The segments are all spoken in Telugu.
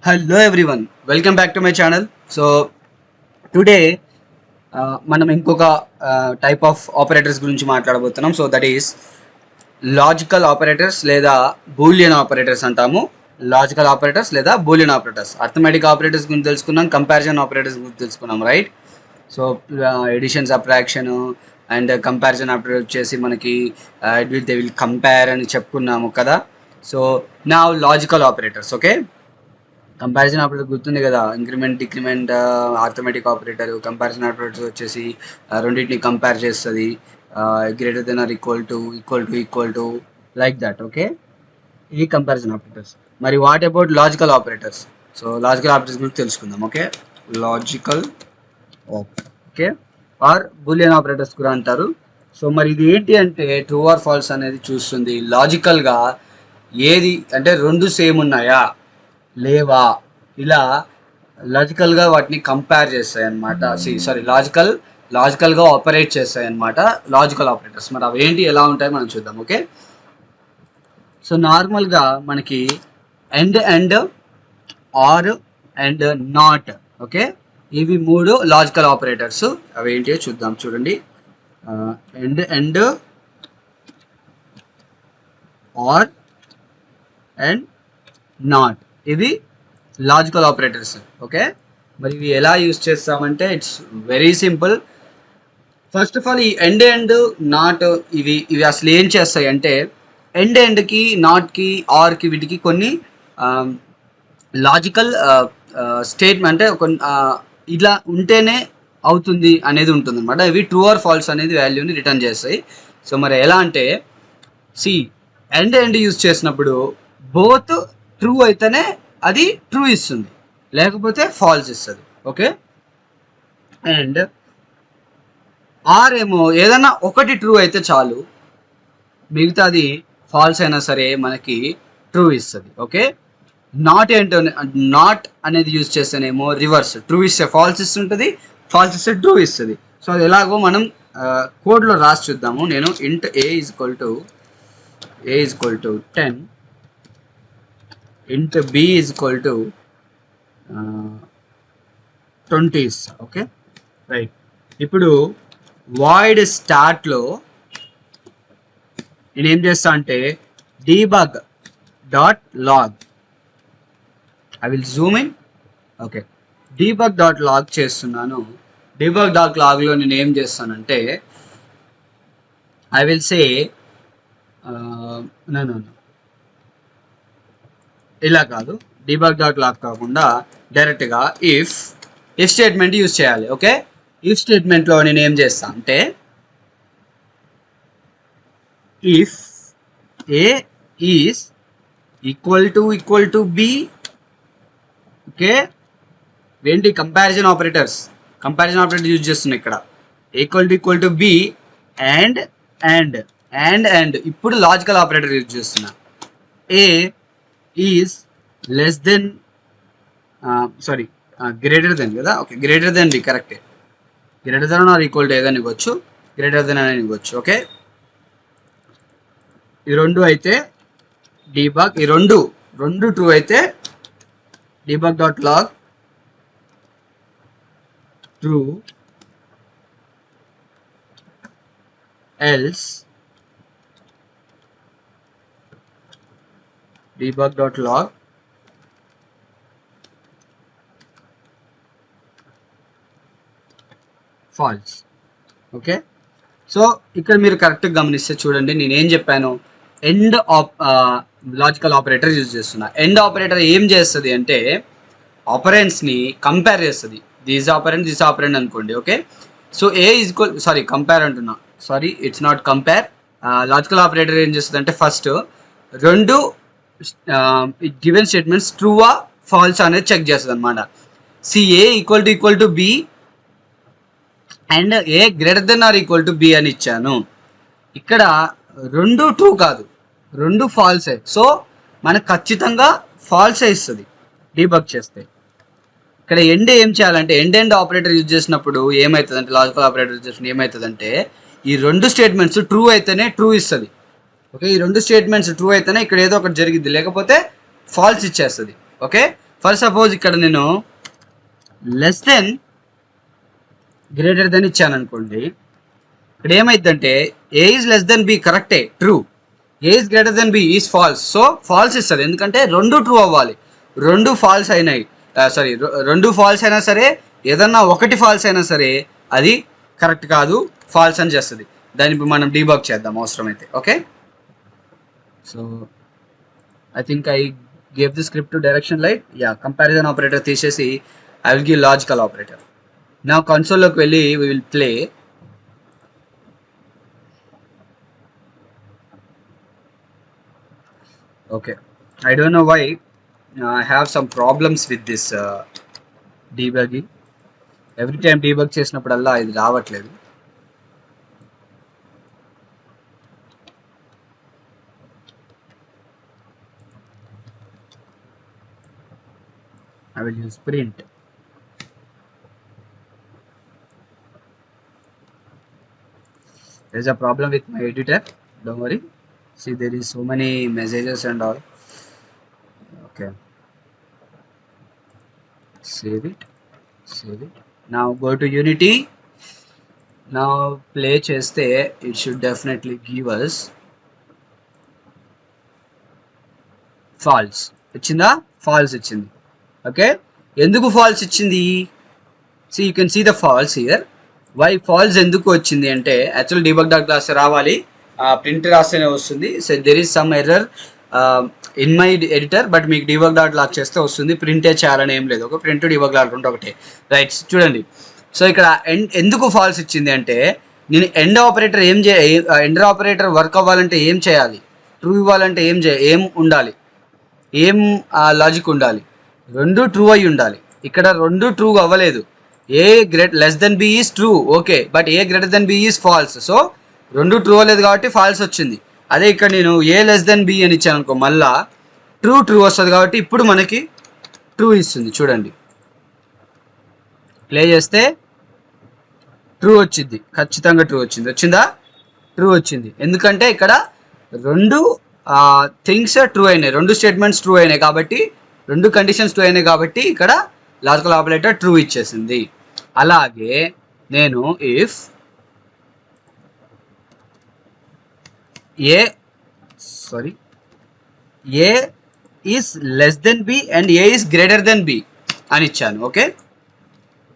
Hello everyone, welcome back to my channel. So today మనం ఇంకొక టైప్ ఆఫ్ ఆపరేటర్స్ గురించి మాట్లాడబోతున్నాం. So that is logical operators లేదా బూలియన్ ఆపరేటర్స్ అంటాము. లాజికల్ ఆపరేటర్స్ లేదా బూలియన్ ఆపరేటర్స్. అర్థమెటిక్ ఆపరేటర్స్ గురించి తెలుసుకున్నాం, కంపారిజన్ ఆపరేటర్స్ గురించి తెలుసుకున్నాం, right? So addition, subtraction and comparison operator వచ్చేసి మనకి దే విల్ కంపేర్ అని చెప్పుకున్నాము కదా. సో నా logical operators, okay. Comparison operator గుర్తుంది కదా, increment, decrement, arithmetic operator. Comparison operator వచ్చేసి రెండింటిని కంపేర్ చేస్తుంది, greater than or equal to like that, okay. ఈ కంపారిజన్ ఆపరేటర్స్. మరి what about logical operators? So logical operators గురించి తెలుసుకుందాం, okay. Logical, okay, or Boolean operators కూడా అంటారు. సో మరి ఇది ఏంటి అంటే ట్రూ ఆర్ ఫాల్స్ అనేది చూస్తుంది. లాజికల్గా ఏది అంటే రెండు సేమ్ ఉన్నాయా లేవా, ఇలా లాజికల్గా వాటిని కంపేర్ చేస్తాయి అనమాట. లాజికల్గా ఆపరేట్ చేస్తాయి అనమాట లాజికల్ ఆపరేటర్స్. మరి అవి ఏంటి, ఎలా ఉంటాయి మనం చూద్దాం, ఓకే. సో నార్మల్గా మనకి and or and not, okay, ఇవి మూడు లాజికల్ ఆపరేటర్స్. అవి ఏంటి చూద్దాం, చూడండి. అండ్ ఆర్ అండ్ నాట్, ఇవి లాజికల్ ఆపరేటర్స్, ఓకే. మరి ఇవి ఎలా యూజ్ చేస్తామంటే it's very simple. First of all ఈ అండ్ నాట్ ఇవి అసలు ఏం చేస్తాయి అంటే అండ్కి, నాట్కి, ఆర్కి, వీటికి కొన్ని లాజికల్ స్టేట్మెంట్ అంటే కొన్ని ఇలా ఉంటేనే అవుతుంది అనేది ఉంటుంది అనమాట. ఇవి ట్రూ ఆర్ ఫాల్స్ అనేది వాల్యూని రిటర్న్ చేస్తాయి. సో మరి ఎలా అంటే అండ్ యూజ్ చేసినప్పుడు బోత్ ట్రూ అయితేనే అది ట్రూ ఇస్తుంది, లేకపోతే ఫాల్స్ ఇస్తుంది, ఓకే. అండ్ ఆర్ ఏమో ఏదైనా ఒకటి ట్రూ అయితే చాలు, మిగతాది ఫాల్స్ అయినా సరే మనకి ట్రూ ఇస్తుంది, ఓకే. నాట్ అనేది యూజ్ చేస్తేనేమో రివర్స్, ట్రూ ఇస్తే ఫాల్స్ ఇస్తుంటుంది, ఫాల్స్ ఇస్తే ట్రూ ఇస్తుంది. సో అది ఎలాగో మనం కోడ్లో రాసి చూద్దాము. నేను int a is equal to 10, int b is equal to 20, okay, right. ఇప్పుడు వాయిడ్ స్టార్ట్లో నేను ఏం చేస్తా అంటే debug dot log, I will zoom in, okay. Debug dot log చేస్తున్నాను. డీబగ్ డాట్ లాగ్లో నేను ఏం చేస్తానంటే ఐ విల్ సే నో ఇలా కాదు, డీబగ్ డాట్ లాగ్ కాకుండా డైరెక్ట్గా ఇఫ్ స్టేట్మెంట్ యూజ్ చేయాలి, ఓకే. ఇఫ్ స్టేట్మెంట్లో నేను ఏం చేస్తా అంటే if a is equal to b, okay. ఏంటి కంపారిజన్ ఆపరేటర్ యూజ్ చేస్తున్నా ఇక్కడ. ఈక్వల్ టు బి అండ్ ఇప్పుడు లాజికల్ ఆపరేటర్ యూజ్ చేస్తున్నా. A is less than greater than కదా, ఓకే. గ్రేటర్ దెన్ ది కరెక్టే, greater than or equal to ఏదైనా ఇవ్వచ్చు, గ్రేటర్ దెన్ అని ఇవ్వచ్చు, ఓకే. ఈ రెండు అయితే డీబగ్, ఈ రెండు ట్రూ అయితే debug dot log true, else debug.log false, okay. So ఇక్కడ మీరు కరెక్ట్గా గమనిస్తే చూడండి, నేను ఏం చెప్పాను, ఎండ్ లాజికల్ ఆపరేటర్ యూజ్ చేస్తున్నా. ఎండ్ ఆపరేటర్ ఏం చేస్తుంది అంటే ఆపరెంట్స్ని కంపేర్ చేస్తుంది. దిస్ ఆపరెంట్ అనుకోండి, okay. So a is compare అంటున్నా, it's not compare. Logical operator ఏం చేస్తుంది అంటే ఫస్ట్ రెండు గివెన్ స్టేట్మెంట్స్ ట్రూవా ఫాల్స్ అనేది చెక్ చేస్తుంది అనమాట. A equal to b and a greater than or equal to B అని ఇచ్చాను. ఇక్కడ రెండు ట్రూ కాదు, రెండు ఫాల్సే. సో మనకు ఖచ్చితంగా ఫాల్సే ఇస్తుంది డీబగ్ చేస్తే. ఇక్కడ ఎండ్ ఏం చేయాలంటే ఎండ్ ఆపరేటర్ యూజ్ చేసినప్పుడు ఏమవుతుందంటే లాజికల్ ఆపరేటర్ యూజ్ చేసినప్పుడు ఏమవుతుందంటే ఈ రెండు స్టేట్మెంట్స్ ట్రూ అయితేనే ట్రూ ఇస్తుంది, ఓకే. ఈ రెండు స్టేట్మెంట్స్ ట్రూ అయితేనే ఇక్కడ ఏదో ఒకటి జరిగింది, లేకపోతే ఫాల్స్ ఇచ్చేస్తుంది, ఓకే. ఫర్ సపోజ్ ఇక్కడ నేను లెస్ దెన్ గ్రేటర్ దెన్ ఇచ్చాను అనుకోండి, ఇక్కడ ఏమైందంటే a is less than b కరెక్టే, true. A is greater than b is false. So false ఇస్తుంది, ఎందుకంటే రెండు ట్రూ అవ్వాలి. రెండు ఫాల్స్ అయినాయి, రెండు ఫాల్స్ అయినా సరే, ఏదన్నా ఒకటి ఫాల్స్ అయినా సరే అది కరెక్ట్ కాదు, ఫాల్స్ అని చేస్తుంది. దాన్ని ఇప్పుడు మనం డీబగ్ చేద్దాం అవసరమైతే. Okay, so I think I gave the script to direction light. Yeah, comparison operator తీసేసి I will give logical operator. నా కన్సోల్లోకి వెళ్ళి we will play. Okay, I don't know why I have some problems with this debugging. Every time debug చేసినప్పుడల్లా ఇది రావట్లేదు. I will use print. There's a problem with my editor, don't worry. See, there is so many messages and all. Okay, save it. Now go to Unity. Now play cheste, it should definitely give us false. Ichinda false ichindi. Okay, enduku false ichindi? See, you can see the false here. Why false enduku వచ్చింది అంటే యాక్చువల్ debug.class రావాలి, ప్రింట్ రాస్తేనే వస్తుంది. So there is some error in my editor, but మీకు debug.log చేస్తే వస్తుంది. ప్రింటే చేయాలని ఏం లేదు, ఒక ప్రింట్ debug.log రెండు ఒకటే. రైట్, చూడండి. సో ఇక్కడ ఎందుకు ఫాల్స్ ఇచ్చింది అంటే, నేను end operator end operator work అవ్వాలంటే ఏం చేయాలి, ట్రూ ఇవ్వాలంటే ఏం ఉండాలి, ఏం లాజిక్ ఉండాలి, రెండు ట్రూ అయి ఉండాలి. ఇక్కడ రెండు ట్రూ అవ్వలేదు. A less than b is true, okay, but a greater than b is false. So రెండు ట్రూ అవ్వలేదు కాబట్టి ఫాల్స్ వచ్చింది. అదే ఇక్కడ నేను ఏ లెస్ దెన్ బి అని ఇచ్చాను అనుకో, మళ్ళా ట్రూ వస్తుంది కాబట్టి ఇప్పుడు మనకి ట్రూ ఇస్తుంది. చూడండి, ప్లే చేస్తే ట్రూ వచ్చింది, ఖచ్చితంగా ట్రూ వచ్చింది. వచ్చిందా? ట్రూ వచ్చింది. ఎందుకంటే ఇక్కడ రెండు థింగ్స్ ట్రూ అయినాయి, రెండు స్టేట్మెంట్స్ ట్రూ అయినాయి కాబట్టి, రెండు కండిషన్స్ ట్రూ అయినాయి కాబట్టి ఇక్కడ లాజికల్ ఆపరేటర్ ట్రూ ఇచ్చేసింది. అలాగే నేను if a is less than b and a is greater than b అని ఇచ్చాను. Okay,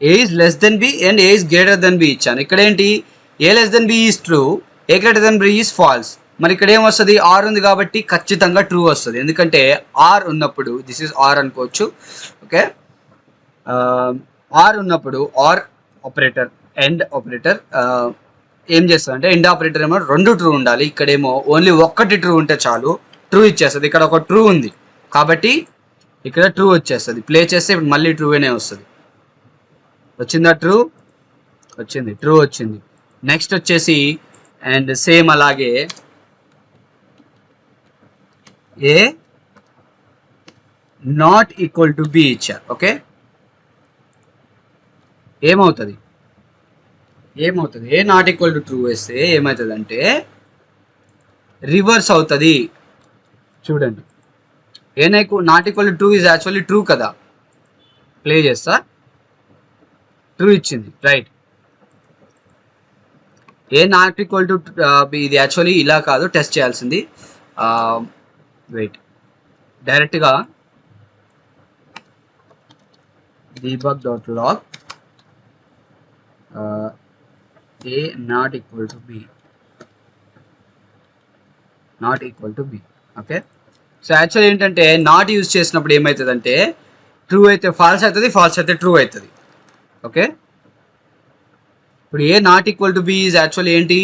a is less than b and a is greater than b ఇచ్చాను. ఇక్కడ ఏంటి, a less than b is true, a greater than b is false. మరి ఇక్కడ ఏమొస్తుంది, ఆర్ ఉంది కాబట్టి ఖచ్చితంగా ట్రూ వస్తుంది. ఎందుకంటే ఆర్ ఉన్నప్పుడు, దిస్ ఈజ్ ఆర్ అనుకోవచ్చు. ఓకే, ఆర్ ఉన్నప్పుడు ఆర్ ఆపరేటర్, ఎండ్ ఆపరేటర్ ఏం చేస్తుంది అంటే, ఎండ్ ఆపరేటర్ ఏమో రెండు ట్రూ ఉండాలి, ఇక్కడేమో ఓన్లీ ఒక్కటి ట్రూ ఉంటే చాలు, ట్రూ ఇచ్చేస్తుంది. ఇక్కడ ఒక ట్రూ ఉంది కాబట్టి ఇక్కడ ట్రూ వచ్చేస్తుంది. ప్లే చేస్తే ఇప్పుడు మళ్ళీ ట్రూనే వస్తుంది. వచ్చిందా? ట్రూ వచ్చింది, ట్రూ వచ్చింది. నెక్స్ట్ వచ్చేసి అండ్ సేమ్ అలాగే a not equal to b ఇచ్చారు. ఓకే, ఏమవుతుంది a not equal to true వేస్తే ఏమవుతుంది అంటే రివర్స్ అవుతుంది. చూడండి, a not equal to true is actually true కదా. ప్లే చేస్తా, ట్రూ ఇచ్చింది. Right, a not equal to ఇది యాక్చువల్లీ ఇలా కాదు, టెస్ట్ చేయాల్సింది. వెయిట్, డైరెక్ట్గా debug.log a not equal to b, okay. So actual ఏంటంటే నాట్ యూజ్ చేసినప్పుడు ఏమవుతుందంటే ట్రూ అయితే ఫాల్స్ అవుతుంది, ఫాల్స్ అయితే ట్రూ అవుతుంది. ఓకే, ఇప్పుడు a not equal to b is actual ఏంటి,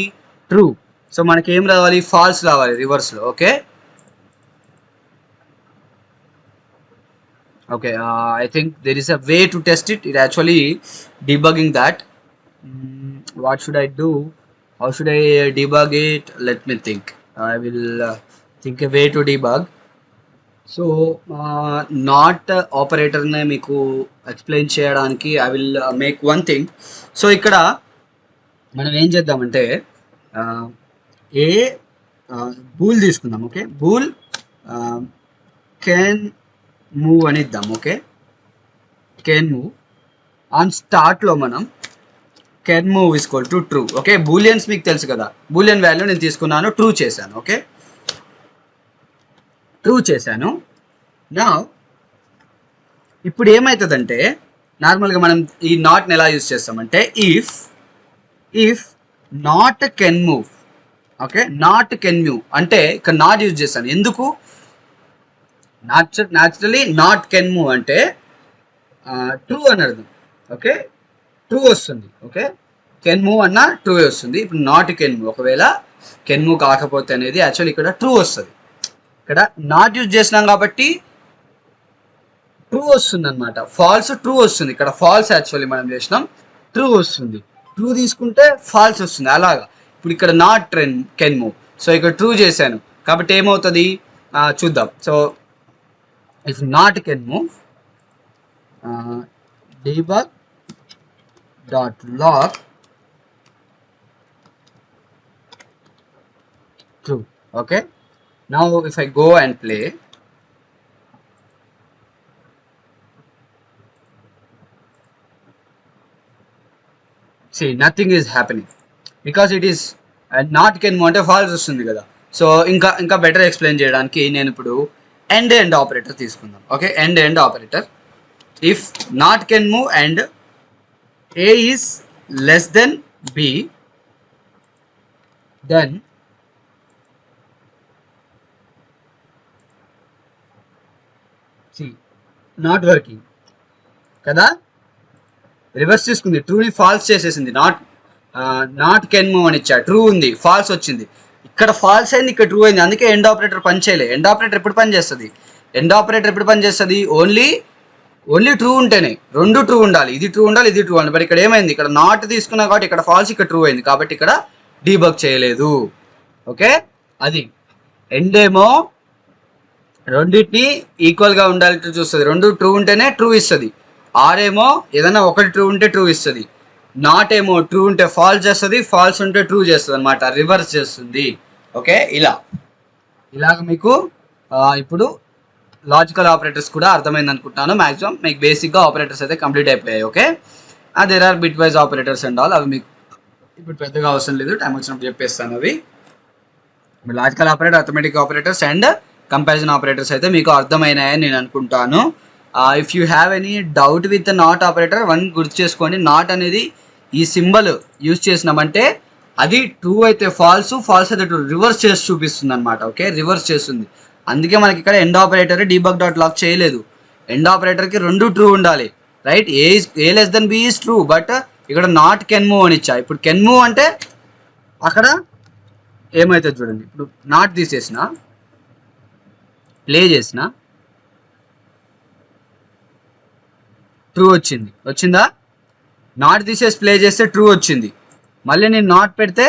ట్రూ. సో మనకి ఏం రావాలి, ఫాల్స్ రావాలి రివర్స్లో. Okay, okay, I think there is a way to test it. It actually debugging that. What should I do, how should I debug it? Let me think. I will think a way to debug. So not operator ne meeku explain cheyadaniki I will make one thing. So ikkada మనం ఏం చేద్దామంటే బూల్ తీసుకుందాం. ఓకే, బూల్ కెన్ మూవ్ అని ఇద్దాం. Okay, can move. ఆన్ స్టార్ట్లో మనం can move equal to true. Okay, booleans మీకు తెలుసు కదా, బూలియన్ వాల్యూ నేను తీసుకున్నాను, ట్రూ చేశాను. ఓకే, ట్రూ చేశాను. నా ఇప్పుడు ఏమవుతుందంటే నార్మల్గా మనం ఈ నాట్ని ఎలా యూజ్ చేస్తామంటే if not can move. Okay, not can move అంటే ఇక్కడ నాట్ యూజ్ చేస్తాను. ఎందుకు? న్యాచురలీ నాట్ కెన్ మూవ్ అంటే ట్రూ అని అర్థం. ఓకే, ట్రూ వస్తుంది. ఓకే, కెన్ మూవ్ అన్న ట్రూ వస్తుంది. ఇప్పుడు నాట్ కెన్ మూవ్, ఒకవేళ కెన్ మూవ్ కాకపోతే అనేది యాక్చువల్లీ ఇక్కడ ట్రూ వస్తుంది. ఇక్కడ నాట్ యూజ్ చేసినాం కాబట్టి ట్రూ వస్తుంది అనమాట. ఫాల్స్ ట్రూ వస్తుంది. ఇక్కడ ఫాల్స్ యాక్చువల్లీ మనం చేసినాం, ట్రూ వస్తుంది. ట్రూ తీసుకుంటే ఫాల్స్ వస్తుంది. అలాగా ఇప్పుడు ఇక్కడ నాట్ కెన్ మూవ్, సో ఇక్కడ ట్రూ చేశాను కాబట్టి ఏమవుతుంది చూద్దాం. So if not can move, debug dot log true. Okay, now if I go and play, see nothing is happening because it is not can move అంటే ఫాల్స్ వస్తుంది కదా. సో ఇంకా బెటర్ ఎక్స్ప్లెయిన్ చేయడానికి నేను ఇప్పుడు ఎండ్ ఆపరేటర్ తీసుకుందాం. Okay, end operator. If not can move and a is less than b, then see not working కదా, రివర్స్ తీసుకుంది, ట్రూని ఫాల్స్ చేసేసింది. నాట్ కెన్ మూవ్ అని ఇచ్చా, ట్రూ ఉంది, ఫాల్స్ వచ్చింది. ఇక్కడ ఫాల్స్ అయింది, ఇక్కడ ట్రూ అయింది. అందుకే ఎండ్ ఆపరేటర్ పని చేయలే. ఎండ్ ఆపరేటర్ ఎప్పుడు పని చేస్తుంది? ఓన్లీ ట్రూ ఉంటేనే, రెండు ట్రూ ఉండాలి, ఇది ట్రూ ఉండాలి, ఇది ట్రూ ఉండాలి. బట్ ఇక్కడ ఏమైంది? ఇక్కడ నాట్ తీసుకున్నా కాబట్టి ఇక్కడ ఫాల్స్, ఇక్కడ ట్రూ అయింది కాబట్టి ఇక్కడ డీబగ్ చేయలేదు. ఓకే, అది ఎండ్ ఏమో రెండింటిని ఈక్వల్గా ఉండాలి చూస్తుంది. రెండు ట్రూ ఉంటేనే ట్రూ ఇస్తుంది. ఆర్ ఏమో ఏదైనా ఒకటి ట్రూ ఉంటే ట్రూ ఇస్తుంది. నాట్ ఏమో ట్రూ ఉంటే ఫాల్స్ చేస్తుంది, ఫాల్స్ ఉంటే ట్రూ చేస్తుంది అనమాట, రివర్స్ చేస్తుంది. ఓకే, ఇలాగ మీకు ఇప్పుడు లాజికల్ ఆపరేటర్స్ కూడా అర్థమైంది అనుకుంటున్నాను. మ్యాక్సిమం మీకు బేసిక్గా ఆపరేటర్స్ అయితే కంప్లీట్ అయిపోయాయి. Okay, there are bitwise operators and all, అవి మీకు ఇప్పుడు పెద్దగా అవసరం లేదు, టైం వచ్చినప్పుడు చెప్పేస్తాను. అవి logical operator, arithmetic operators and comparison operators అయితే మీకు అర్థమైనాయని నేను అనుకుంటాను. If you have any doubt with not operator, one గుర్తు చేసుకోండి, నాట్ అనేది ఈ సింబల్ యూజ్ చేసినామంటే అది ట్రూ అయితే ఫాల్స్, ఫాల్స్ అయితే ట్రూ, రివర్స్ చేసి చూపిస్తుంది అనమాట. ఓకే, రివర్స్ చేస్తుంది. అందుకే మనకి ఇక్కడ and operator debug dot log చేయలేదు. ఎండ్ ఆపరేటర్కి రెండు ట్రూ ఉండాలి, right? A less than b is true, but ఇక్కడ నాట్ కెన్ మూవ్ అని ఇచ్చా. ఇప్పుడు కెన్ మూవ్ అంటే అక్కడ ఏమవుతుంది చూడండి. ఇప్పుడు నాట్ తీసేసిన, ప్లే చేసిన, ట్రూ వచ్చిందా? నాట్ తీసేసి ప్లే చేస్తే ట్రూ వచ్చింది. మళ్ళీ నేను నాట్ పెడితే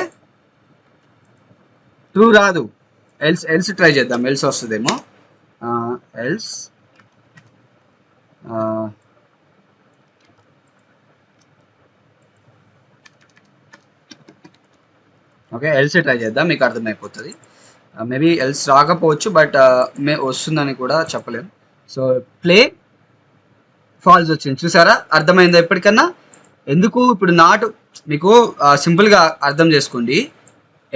ట్రూ రాదు. ఎల్స్ ట్రై చేద్దాం, ఎల్స్ వస్తుందేమో. ఎల్స్ ఓకే, ఎల్స్ ట్రై చేద్దాం, మీకు అర్థమైపోతుంది. మేబీ ఎల్స్ రాకపోవచ్చు, బట్ వస్తుందని కూడా చెప్పలేము. సో ప్లే, ఫాల్స్ వచ్చింది, చూసారా? అర్థమైందా ఎప్పటికన్నా? ఎందుకు ఇప్పుడు నాట్ మీకు సింపుల్గా అర్థం చేసుకోండి.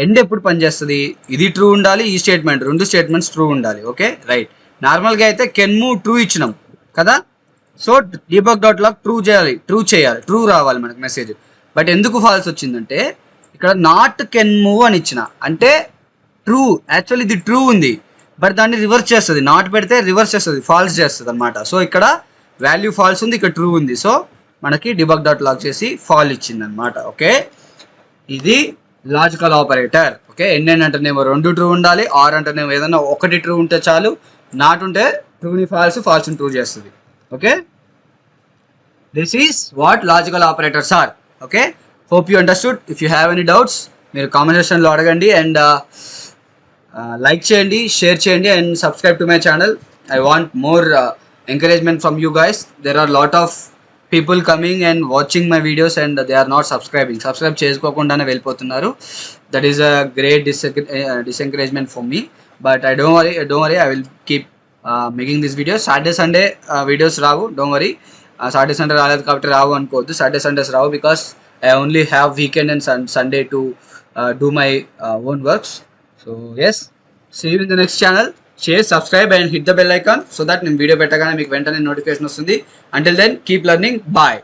ఎండ్ ఎప్పుడు పనిచేస్తుంది? ఇది ట్రూ ఉండాలి, ఈ స్టేట్మెంట్, రెండు స్టేట్మెంట్స్ ట్రూ ఉండాలి. Okay, right. నార్మల్గా అయితే కెన్ మూవ్ ట్రూ ఇచ్చినాం కదా, so debug dot log true చేయాలి, ట్రూ రావాలి మనకు మెసేజ్. బట్ ఎందుకు ఫాల్స్ వచ్చిందంటే ఇక్కడ నాట్ కెన్ మూవ్ అని ఇచ్చిన, అంటే ట్రూ, యాక్చువల్లీ ఇది ట్రూ ఉంది, బట్ దాన్ని రివర్స్ చేస్తుంది. నాట్ పెడితే రివర్స్ చేస్తుంది, ఫాల్స్ చేస్తుంది అనమాట. సో ఇక్కడ వాల్యూ ఫాల్స్ ఉంది, ఇక్కడ ట్రూ ఉంది, సో మనకి డిబగ్ డాట్ లాగ్ చేసి ఫాల్ ఇచ్చింది అనమాట. ఓకే, ఇది లాజికల్ ఆపరేటర్. ఓకే, ఎండ్ అంటేనేమో రెండు ట్రూ ఉండాలి, ఆర్ అంటేనేమో ఏదైనా ఒకటి ట్రూ ఉంటే చాలు, నాట్ ఉంటే ట్రూని ఫాల్స్, ఫాల్స్ని ట్రూ చేస్తుంది. Okay, this is what logical operators are. Okay, hope you understood. If you have any doubts మీరు కామెంట్ సెక్షన్లో అడగండి, అండ్ లైక్ చేయండి, షేర్ చేయండి, and subscribe to my channel. I want more encouragement from you guys. There are lot of people coming and watching my videos and they are not subscribing. Subscribe చేసుకోకుండానే వెళ్ళిపోతున్నారు. That is a great disencouragement for me, but don't worry, I will keep making this video. Saturday Sunday videos రావు, డోంట్ వరీ. సాటర్డే సండే రాలేదు కాబట్టి రావు అనుకోవద్దు. సాటర్డే సండేస్ రావు because I only have weekend and Sunday to do my own works. So yes, see you in the next channel. Share, subscribe and hit the bell icon so that నేను వీడియో పెట్టగానే మీకు వెంటనే నోటిఫికేషన్ వస్తుంది. Until then keep learning. Bye.